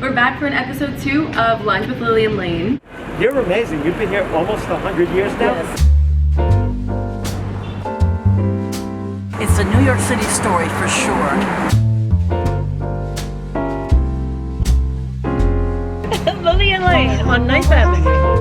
We're back for an episode 2 of Lunch with Lili and Layne. You're amazing. You've been here almost 100 years now? Yes. It's a New York City story for sure. Lili and Layne on 9th Avenue.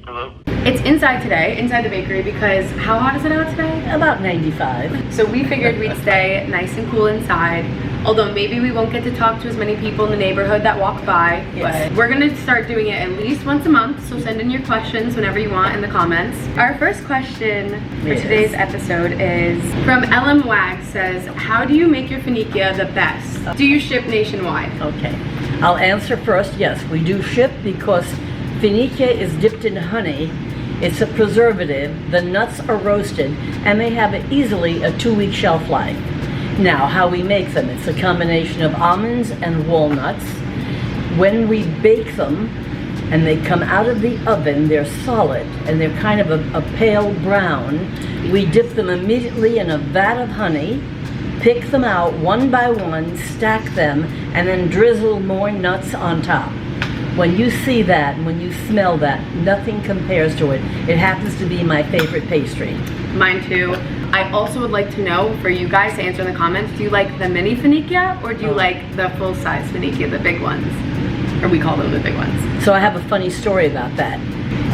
Hello? It's inside today, inside the bakery, because how hot is it out today? About 95. So we figured we'd stay nice and cool inside, although maybe we won't get to talk to as many people in the neighborhood that walk by. Yes. But we're gonna start doing it at least once a month, so send in your questions whenever you want in the comments. Our first question for today's episode is from LM Wag, says, how do you make your finikia the best? Do you ship nationwide? Okay. I'll answer first. Yes, we do ship because finikia is dipped in honey. It's a preservative. The nuts are roasted and they have easily a 2-week shelf life. Now, how we make them, it's a combination of almonds and walnuts. When we bake them and they come out of the oven, they're solid and they're kind of a pale brown. We dip them immediately in a vat of honey, pick them out one by one, stack them, and then drizzle more nuts on top. When you see that, when you smell that, nothing compares to it. It happens to be my favorite pastry. Mine too. I also would like to know, for you guys to answer in the comments, do you like the mini finikia or do you like the full-size finikia, the big ones? Or we call them the big ones. So I have a funny story about that.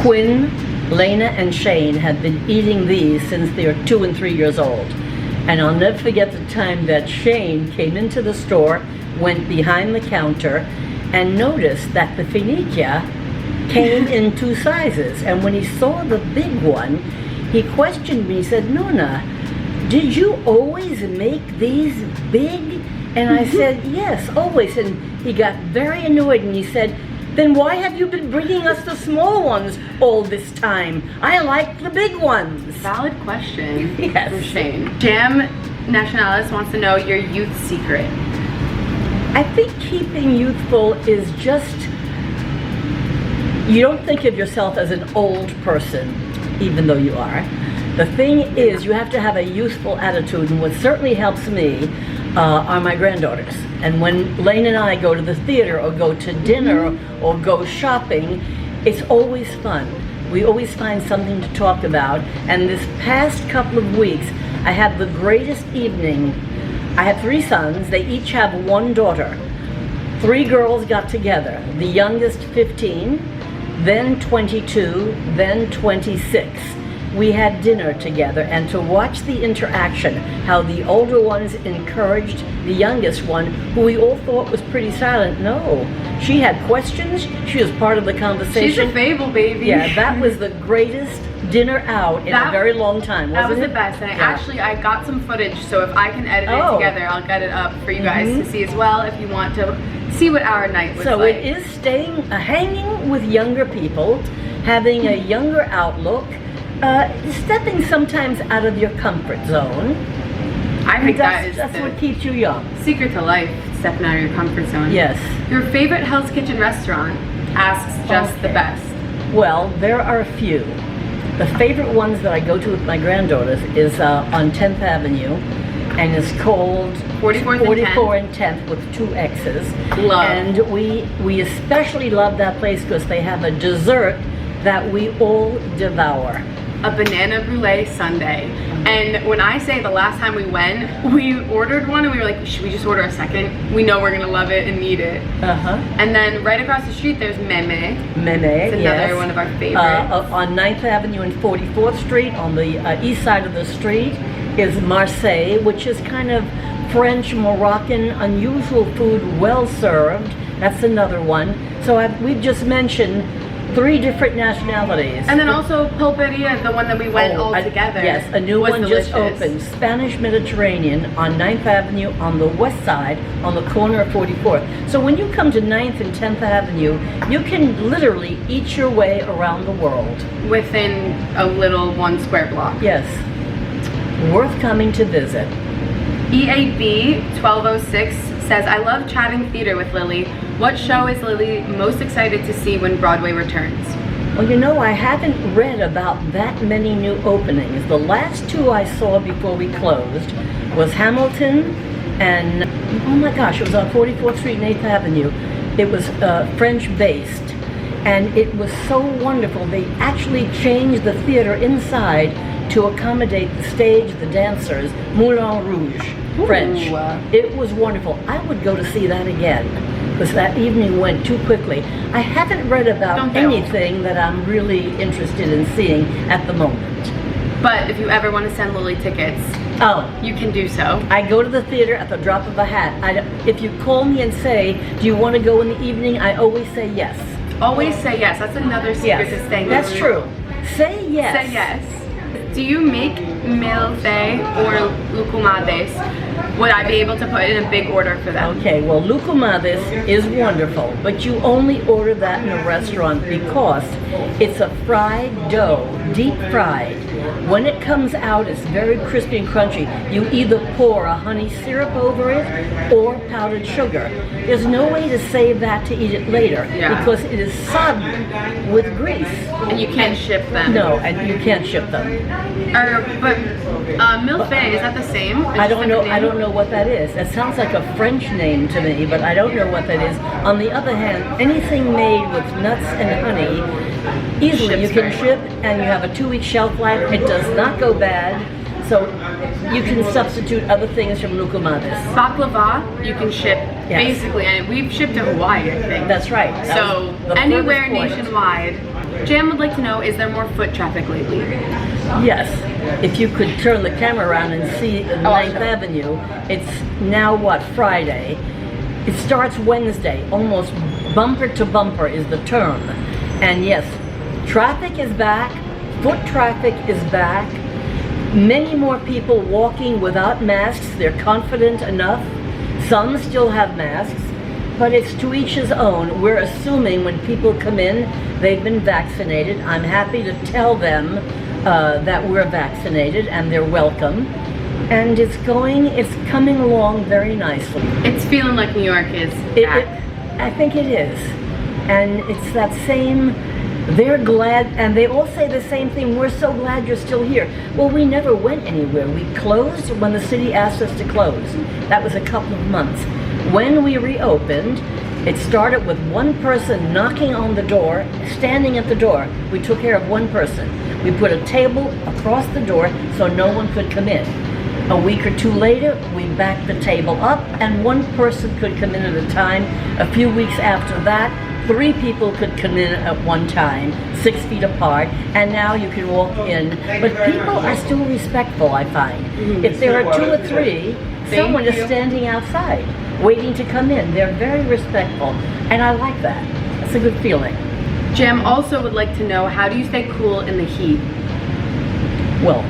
Quinn, Lena, and Shane have been eating these since they were 2 and 3 years old. And I'll never forget the time that Shane came into the store, went behind the counter, and noticed that the finikia came in 2 sizes. And when he saw the big one, he questioned me. He said, Nona, did you always make these big? And I said, yes, always. And he got very annoyed and he said, then why have you been bringing us the small ones all this time? I like the big ones. Valid question. Yes. From Shane. Jam Nationalis wants to know your youth secret. I think keeping youthful is just, you don't think of yourself as an old person, even though you are. The thing is, you have to have a youthful attitude, and what certainly helps me are my granddaughters. And when Layne and I go to the theater or go to dinner or go shopping, it's always fun. We always find something to talk about. And this past couple of weeks, I had the greatest evening. I have 3 sons. They each have 1 daughter. 3 girls got together. The youngest 15, then 22, then 26. We had dinner together, and to watch the interaction, how the older ones encouraged the youngest one, who we all thought was pretty silent. No, she had questions. She was part of the conversation. She's a Fable baby. Yeah, that was the greatest dinner out in a very long time, wasn't it? That was the best, and I got some footage, so if I can edit it together, I'll get it up for you guys to see as well if you want to see what our night was like. So it is staying, hanging with younger people, having a younger outlook, stepping sometimes out of your comfort zone. I think that's what keeps you young. Secret to life, stepping out of your comfort zone. Yes. Your favorite Hell's Kitchen restaurant asks just the best. Well, there are a few. The favorite ones that I go to with my granddaughters is on 10th Avenue, and it's called 44 and 10th with 2 X's. Love. And we especially love that place because they have a dessert that we all devour. A banana brulee sundae. And when I say the last time we went, we ordered one and we were like, should we just order a second? We know we're gonna love it and need it. And then right across the street there's Meme. It's another one of our favorites. On 9th Avenue and 44th Street, on the east side of the street, is Marseille, which is kind of French, Moroccan, unusual food, well served. That's another one. So we've just mentioned 3 different nationalities. And then also Pulperia, the one that we went all together. Yes, a new one just opened. Spanish Mediterranean on 9th Avenue on the west side, on the corner of 44th. So when you come to 9th and 10th Avenue, you can literally eat your way around the world. Within a little 1 square block. Yes. Worth coming to visit. EAB 1206 says, I love chatting theater with Lili. What show is Lili most excited to see when Broadway returns? Well, you know, I haven't read about that many new openings. The last 2 I saw before we closed was Hamilton and oh my gosh, it was on 44th Street and 8th Avenue. It was French-based, and it was so wonderful. They actually changed the theater inside to accommodate the stage, the dancers, Moulin Rouge, French. Ooh. It was wonderful. I would go to see that again, because that evening went too quickly. I haven't read about anything that I'm really interested in seeing at the moment. But if you ever want to send Lily tickets, you can do so. I go to the theater at the drop of a hat. If you call me and say, do you want to go in the evening, I always say yes. Always say yes. That's another secret to staying. That's true. Say yes. Say yes. Do you make milfei or lucumades? Would I be able to put in a big order for them? Okay, well, lucumades is wonderful, but you only order that in a restaurant because it's a fried dough, deep fried. When it comes out, it's very crispy and crunchy. You either pour a honey syrup over it or powdered sugar. There's no way to save that to eat it later because it is sodden with grease. And you can't ship them. No, and you can't ship them. But milfei, is that the same? I don't know. I don't know what that is. It sounds like a French name to me, but I don't know what that is. On the other hand, anything made with nuts and honey, easily you can ship, and you have a 2-week shelf life. It does not go bad, so you can substitute other things from lucumades. Baklava, you can ship basically, and we've shipped to Hawaii, I think. That's right. So anywhere nationwide. Jan would like to know, is there more foot traffic lately? Yes. If you could turn the camera around and see 9th Avenue, it's now what, Friday. It starts Wednesday, almost bumper to bumper is the term. And yes, traffic is back, foot traffic is back, many more people walking without masks. They're confident enough. Some still have masks, but it's to each his own. We're assuming when people come in, they've been vaccinated. I'm happy to tell them that we're vaccinated and they're welcome. And it's coming along very nicely. It's feeling like New York is back. I think it is. And it's that same, they're glad, and they all say the same thing, we're so glad you're still here. Well, we never went anywhere. We closed when the city asked us to close. That was a couple of months. When we reopened, it started with one person knocking on the door, standing at the door. We took care of one person. We put a table across the door so no one could come in. A week or two later, we backed the table up and one person could come in at a time. A few weeks after that, 3 people could come in at one time, 6 feet apart, and now you can walk in. But people are still respectful, I find. If there are 2 or 3, someone is standing outside, waiting to come in. They're very respectful, and I like that. That's a good feeling. Jim also would like to know, how do you stay cool in the heat? Well,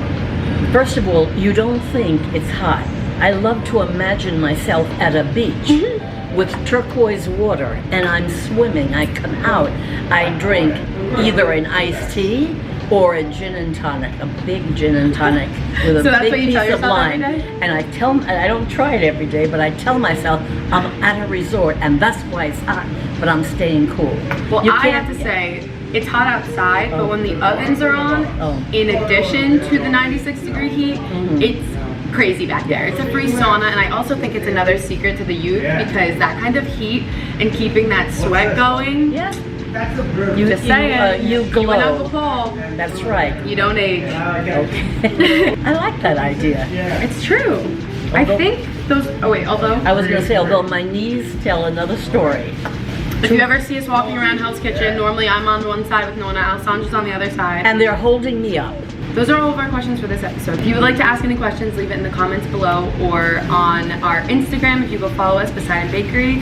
first of all, you don't think it's hot. I love to imagine myself at a beach with turquoise water, and I'm swimming. I come out, I drink either an iced tea or a gin and tonic, a big gin and tonic with a big piece of lime. And I don't try it every day, but I tell myself I'm at a resort, and that's why it's hot, but I'm staying cool. Well, I have to say, it's hot outside, but when the ovens are on, in addition to the 96-degree heat, it's crazy back there. It's a free sauna, and I also think it's another secret to the youth, because that kind of heat and keeping that sweat going, you glow. You and Uncle Paul. That's right. You don't age. Okay. I like that idea. It's true. I think those, although I was going to say, although my knees tell another story. If you ever see us walking around Hell's Kitchen, normally I'm on one side with Nona, Alessandra's on the other side. And they're holding me up. Those are all of our questions for this episode. If you would like to ask any questions, leave it in the comments below or on our Instagram if you go follow us, Poseidon Bakery.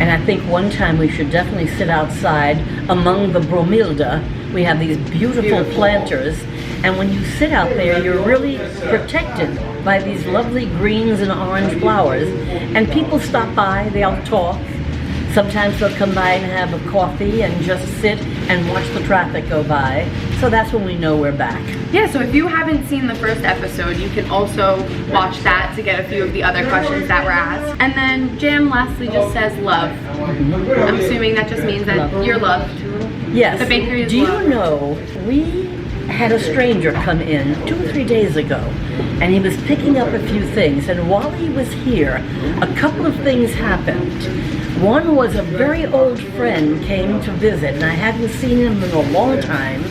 And I think one time we should definitely sit outside among the bromilda. We have these beautiful planters, and when you sit out there, you're really protected by these lovely greens and orange flowers. And people stop by, they'll talk. Sometimes they'll come by and have a coffee and just sit and watch the traffic go by. So that's when we know we're back. Yeah, so if you haven't seen the first episode, you can also watch that to get a few of the other questions that were asked. And then Jan lastly just says love. I'm assuming that just means that you're loved. Yes. The bakery is Do loved. you know, we had a stranger come in 2 or 3 days ago, and he was picking up a few things. And while he was here, a couple of things happened. One was a very old friend came to visit, and I hadn't seen him in a long time.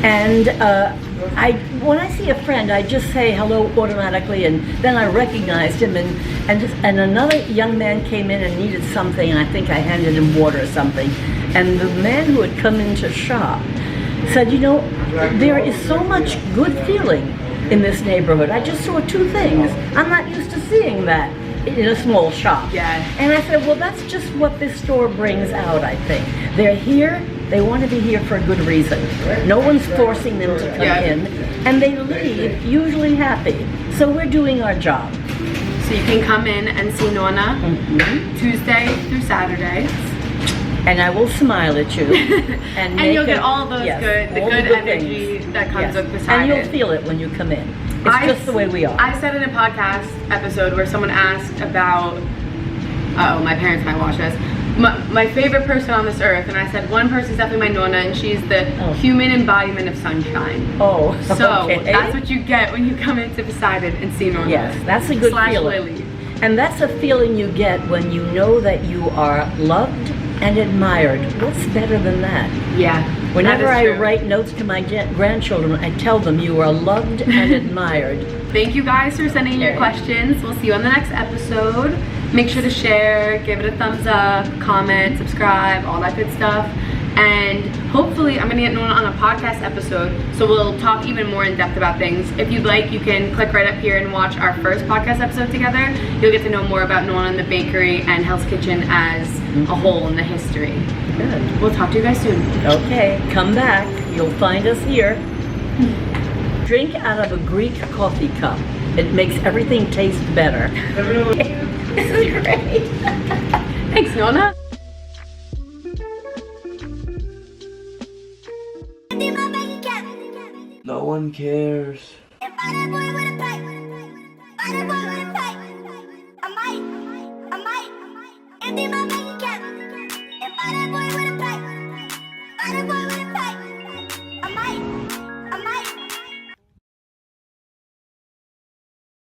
And when I see a friend, I just say hello automatically, and then I recognized him. And another young man came in and needed something, and I think I handed him water or something. And the man who had come in to shop said, you know, there is so much good feeling in this neighborhood. I just saw two things. I'm not used to seeing that in a small shop. Yeah. And I said, well, that's just what this store brings out, I think. They're here, they want to be here for a good reason. No one's forcing them to come in, and they leave usually happy. So we're doing our job. So you can come in and see Nonna Tuesday through Saturday. And I will smile at you. And you'll get all those good energy things. that comes with Poseidon. And you'll feel it when you come in. It's just the way we are. I said in a podcast episode where someone asked about, my parents might watch this, my favorite person on this earth, and I said one person's definitely my Nonna, and she's the human embodiment of sunshine. Oh, so that's what you get when you come into Poseidon and see Nonna. Yes, that's a good feeling. Lili. And that's a feeling you get when you know that you are loved and admired. What's better than that? Yeah. Whenever I write notes to my grandchildren, I tell them you are loved and admired. Thank you guys for sending your questions. We'll see you on the next episode. Make sure to share, give it a thumbs up, comment, subscribe, all that good stuff. And hopefully I'm gonna get Nonna on a podcast episode, so we'll talk even more in depth about things. If you'd like, you can click right up here and watch our first podcast episode together. You'll get to know more about Nonna and the bakery and Hell's Kitchen as a whole in the history. Good. We'll talk to you guys soon. Okay, come back. You'll find us here. Drink out of a Greek coffee cup. It makes everything taste better. This is great. Thanks, Nonna. No one cares. If I that boy with a pipe, I might empty my bank account. If I that boy with a pipe,